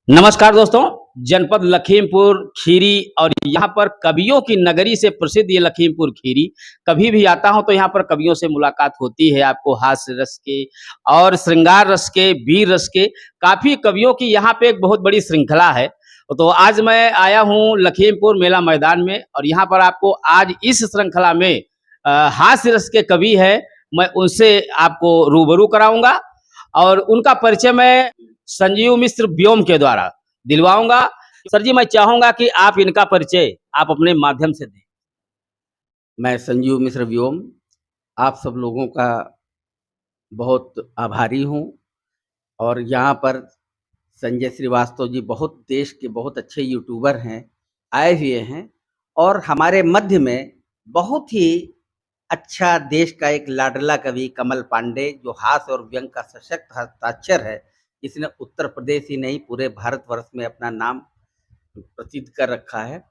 नमस्कार दोस्तों। जनपद लखीमपुर खीरी और यहाँ पर कवियों की नगरी से प्रसिद्ध ये लखीमपुर खीरी। कभी भी आता हूँ तो यहाँ पर कवियों से मुलाकात होती है। आपको हास्य रस के और श्रृंगार रस के, वीर रस के काफ़ी कवियों की यहाँ पे एक बहुत बड़ी श्रृंखला है। तो आज मैं आया हूँ लखीमपुर मेला मैदान में और यहाँ पर आपको आज इस श्रृंखला में हास्य रस के कवि है, मैं उनसे आपको रूबरू कराऊंगा और उनका परिचय मैं संजीव मिश्र व्योम के द्वारा दिलवाऊंगा। सर जी, मैं चाहूंगा कि आप इनका परिचय आप अपने माध्यम से दें। मैं संजीव मिश्र व्योम आप सब लोगों का बहुत आभारी हूँ। और यहाँ पर संजय श्रीवास्तव जी बहुत देश के बहुत अच्छे यूट्यूबर हैं, आए हुए हैं और हमारे मध्य में बहुत ही अच्छा देश का एक लाडला कवि कमल पांडे, जो हास्य और व्यंग का सशक्त हस्ताक्षर है, इसने उत्तर प्रदेश ही नहीं पूरे भारतवर्ष में अपना नाम प्रसिद्ध कर रखा है।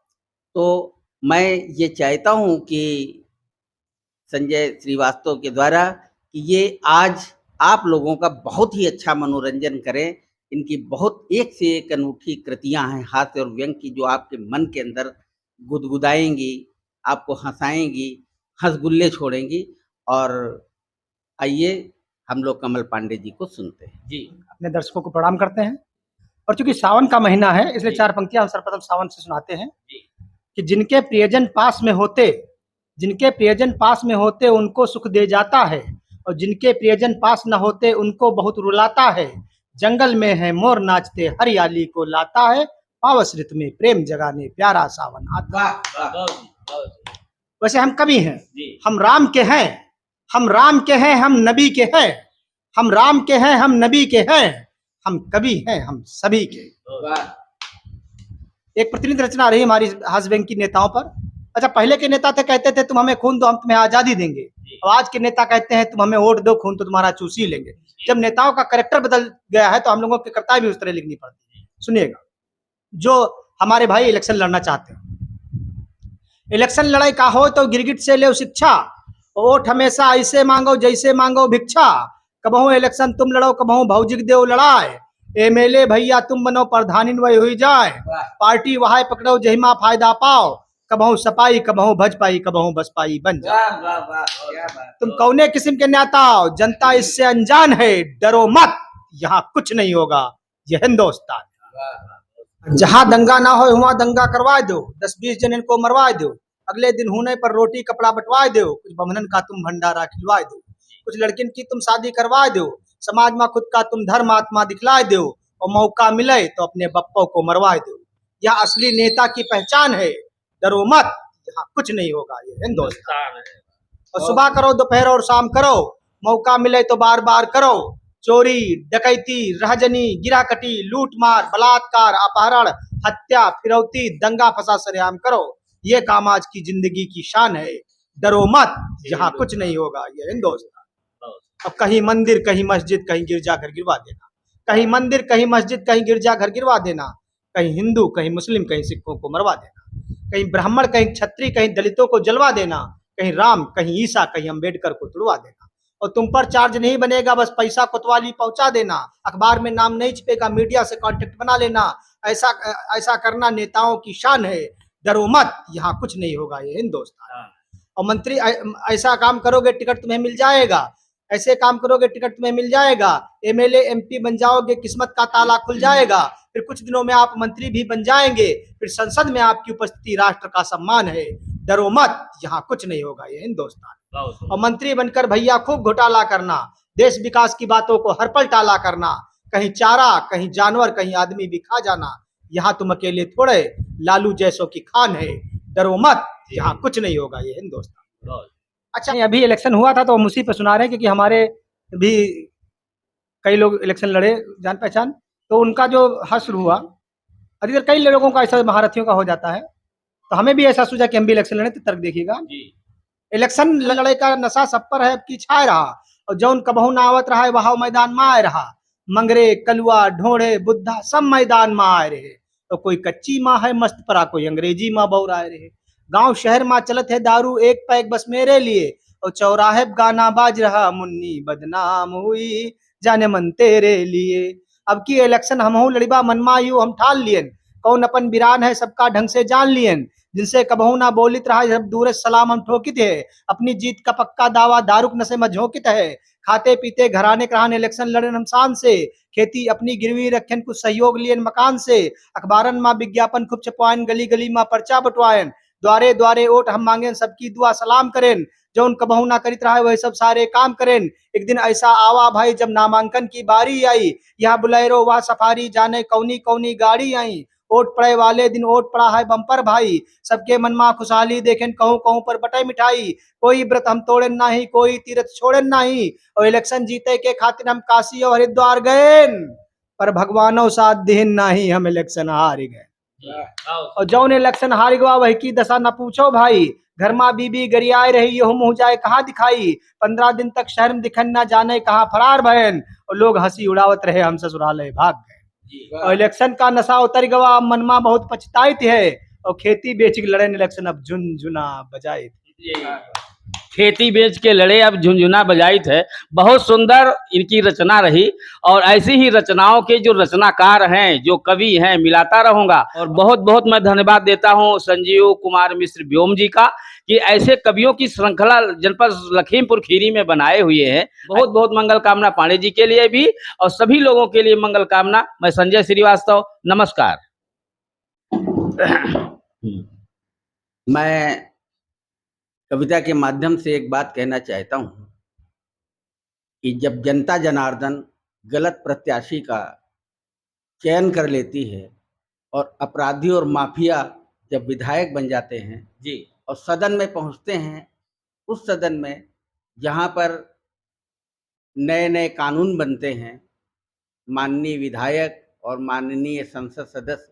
तो मैं ये चाहता हूँ कि संजय श्रीवास्तव के द्वारा कि ये आज आप लोगों का बहुत ही अच्छा मनोरंजन करें। इनकी बहुत एक से एक अनूठी कृतियां हैं हास्य और व्यंग की, जो आपके मन के अंदर गुदगुदाएंगी, आपको हंसाएंगी, हंसगुल्ले छोड़ेंगी। और आइए हम लोग कमल पांडे जी को सुनते हैं। जी, अपने दर्शकों को प्रणाम करते हैं। और चूंकि सावन का महीना है, इसलिए जी। चार पंक्तियां हम सर्वप्रथम सावन से सुनाते हैं जी। कि जिनके प्रियजन पास में होते उनको सुख दे जाता है, और जिनके प्रियजन पास न होते उनको बहुत रुलाता है। जंगल में है मोर नाचते हरियाली को लाता है, पावस ऋतु में प्रेम जगाने प्यारा सावन आता है। वैसे हम कवि हैं, हम राम के हैं, हम राम के हैं, हम नबी के हैं, हम राम के हैं, हम नबी के हैं, हम कवि हैं, हम सभी के। एक प्रतिनिधि रचना रही हमारी हास्य व्यंग की नेताओं पर। अच्छा, पहले के नेता थे, कहते थे तुम हमें खून दो हम तुम्हें आजादी देंगे। अब आज के नेता कहते हैं तुम हमें वोट दो, खून तो तुम्हारा चूस ही लेंगे। जब नेताओं का कैरेक्टर बदल गया है तो हम लोगों की कविताएं भी उस तरह लिखनी पड़ती है। सुनिएगा, जो हमारे भाई इलेक्शन लड़ना चाहते हैं, इलेक्शन लड़ाई का हो तो गिरगिट से ले शिक्षा, वोट हमेशा ऐसे मांगो जैसे मांगो भिक्षा। कबहू इलेक्शन तुम लड़ो, कबहू भौजिक देव लड़ाए, एमएलए भैया तुम बनो प्रधानी वही हुई जाए। पार्टी वहां पकड़ो जहिमा फायदा पाओ, कबहू सपाई कबहू भजपाई कबहू बसपाई बन जाओ। तुम कौने किस्म के नेता हो, जनता इससे अनजान है, डरो मत यहाँ कुछ नहीं होगा ये हिंदुस्तान। जहां दंगा ना हो वहां दंगा करवा दो, 10-20 जन इनको मरवा दो, अगले दिन होने पर रोटी कपड़ा बंटवा दो, कुछ बमनन का तुम भंडारा खिलवा दो, कुछ लड़किन की तुम शादी करवा दो, समाज में खुद का तुम धर्म आत्मा दिखला दो, और मौका मिले तो अपने बप्पो को मरवा दो। यह असली नेता की पहचान है, डरो मत यहाँ कुछ नहीं होगा ये हिंदुस्तान है। और सुबह करो दोपहर और शाम करो, मौका मिले तो बार बार करो, चोरी डकैती रहजनी गिराकटी लूट मार बलात्कार अपहरण हत्या फिरौती दंगा फसाद सरेआम करो, ये काम आज की जिंदगी की शान है। डरो मत यहाँ कुछ नहीं होगा ये हिंदुस्तान। अब कहीं मंदिर कहीं मस्जिद कहीं गिरजाघर गिरवा देना, कहीं मंदिर कहीं मस्जिद कहीं गिरजाघर गिरवा देना, कहीं हिंदू कहीं मुस्लिम कहीं सिखों को मरवा देना, कहीं ब्राह्मण कहीं क्षत्रिय कहीं दलितों को जलवा देना, कहीं राम कहीं ईसा कहीं अम्बेडकर को तुड़वा देना। और तुम पर चार्ज नहीं बनेगा, बस पैसा कोतवाली पहुंचा देना, अखबार में नाम नहीं छपेगा, मीडिया से कांटेक्ट बना लेना, ऐसा करना नेताओं की शान है। डरो मत यहाँ कुछ नहीं होगा ये हिंदुस्तान। और मंत्री ऐसा काम करोगे टिकट तुम्हें मिल जाएगा, ऐसे काम करोगे टिकट तुम्हें मिल जाएगा, एमएलए एमपी बन जाओगे किस्मत का ताला खुल जाएगा, फिर कुछ दिनों में आप मंत्री भी बन जाएंगे, फिर संसद में आपकी उपस्थिति राष्ट्र का सम्मान है। डरो मत यहाँ कुछ नहीं होगा ये हिंदुस्तान। और मंत्री बनकर भैया खूब घोटाला करना, देश विकास की बातों को हर पल टाला करना, कहीं चारा कहीं जानवर कहीं आदमी भी खा जाना, यहाँ तुम अकेले थोड़े लालू जैसों की खान है। डरो मत यहाँ कुछ नहीं होगा ये हिंदुस्तान। अच्छा, अभी इलेक्शन हुआ था तो हम उसी पे सुना रहे हैं, क्योंकि हमारे भी कई लोग इलेक्शन लड़े जान पहचान, तो उनका जो हश्र हुआ, अधिकतर कई लोगों का ऐसा महारथियों का हो जाता है, तो हमें भी ऐसा सूझा कि हम भी इलेक्शन लड़े। तो तर्क देखिएगा, इलेक्शन लड़े का नशा सब पर है कि छाए रहा, और जौन कबहू ना आवत रहा है वहां मैदान में आए रहा, मंगरे कलुआ ढोड़े बुद्धा सब मैदान में आए रहे, तो कोई कच्ची माँ है मस्त परा कोई अंग्रेजी माँ बौराए रहे, गांव शहर में चलत है दारू एक पैक बस मेरे लिए, और चौराहे गाना बाज रहा मुन्नी बदनाम हुई जाने मन तेरे लिए। अब की इलेक्शन हमहू लड़िबा मनमा यू हम ठाल लियन, कौन अपन बिरान है सबका ढंग से जान लियन, जिनसे कबहू ना बोलित रहा जब दूर सलाम हम ठोकित है, अपनी जीत का पक्का दावा दारुक नशे में झोंकित है, खाते पीते घराने कराने इलेक्शन लड़न हम शान से, खेती अपनी गिरवी रखें कुछ सहयोग लियन मकान से, अखबारन माँ विज्ञापन खूब छपवायन, गली गली माँ पर्चा बंटवायन, द्वारे द्वारे वोट हम मांगे सबकी दुआ सलाम करें, जो उन कबहू ना करित रहा वही सब सारे काम करें। एक दिन ऐसा आवा भाई जब नामांकन की बारी आई, यहाँ बुलेरो वह सफारी जाने कौनी कौनी गाड़ी आई, वोट पड़े वाले दिन वोट पड़ा है बम्पर भाई, सबके मन में खुशहाली देखें कहूँ कहूँ पर बटे मिठाई, कोई व्रत हम तोड़े नहीं कोई तीरथ छोड़े नहीं, और इलेक्शन जीते के खातिर हम काशी और हरिद्वार गए, पर भगवानो साथ दिन नहीं हम इलेक्शन हार गए। और जौन इलेक्शन हार गवा वही की दशा न पूछो भाई, घर माँ बीबी गरियाए रही ये मुँह जाए कहाँ दिखाई, 15 दिन तक शहर में दिखन ना जाने कहाँ फरार भयन, और लोग हंसी उड़ावत रहे हम ससुरालय भाग गए। और इलेक्शन का नशा उतर गवा मनमा बहुत पछताई है, और खेती बेच के लड़े इलेक्शन अब झुनझुना बजाए। खेती बेच के लड़े अब झुंझुना बजाई थे। बहुत सुंदर इनकी रचना रही, और ऐसी ही रचनाओं के जो रचनाकार हैं, जो कवि हैं, मिलाता रहूंगा। और बहुत बहुत मैं धन्यवाद देता हूं संजीव कुमार मिश्र व्योम जी का, कि ऐसे कवियों की श्रृंखला जनपद लखीमपुर खीरी में बनाए हुए हैं। बहुत बहुत मंगल कामना पांडे जी के लिए भी, और सभी लोगों के लिए मंगल कामना। मैं संजय श्रीवास्तव, नमस्कार। मैं कविता के माध्यम से एक बात कहना चाहता हूं कि जब जनता जनार्दन गलत प्रत्याशी का चयन कर लेती है और अपराधी और माफिया जब विधायक बन जाते हैं जी, और सदन में पहुंचते हैं, उस सदन में जहां पर नए नए कानून बनते हैं, माननीय विधायक और माननीय संसद सदस्य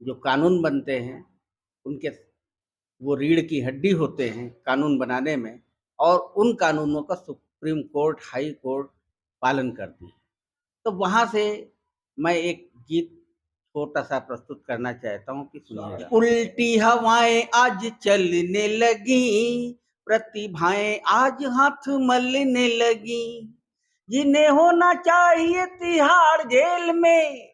जो कानून बनते हैं, उनके वो रीढ़ की हड्डी होते हैं कानून बनाने में, और उन कानूनों का सुप्रीम कोर्ट, हाई कोर्ट पालन करती है। तो वहाँ से मैं एक गीत छोटा सा प्रस्तुत करना चाहता हूँ कि सुनिएगा। उल्टी हवाएं आज चलने लगी, प्रतिभाएं आज हाथ मलने लगी, जिन्हें होना चाहिए तिहाड़ जेल में,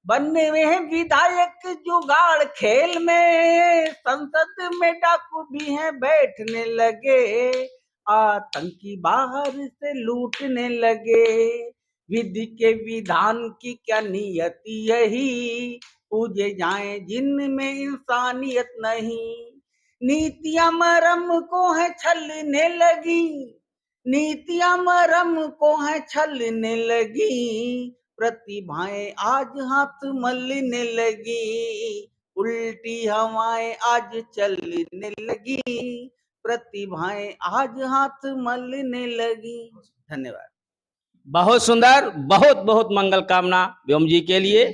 बनने हैं विधायक जुगाड़ खेल में, संसद में डाकू भी हैं बैठने लगे, आतंकी बाहर से लूटने लगे, विधि के विधान की क्या नियति यही, पूजे जाएं जिनमें इंसानियत नहीं, नीतियां मरम को है छलने लगी, नीतियां मरम को है छलने लगी, प्रतिभाएं आज हाथ मलने लगी, उल्टी हवाएं आज चलने लगी, प्रतिभाएं आज हाथ मलने लगी। धन्यवाद। बहुत सुंदर, बहुत बहुत मंगल कामना व्योम जी के लिए।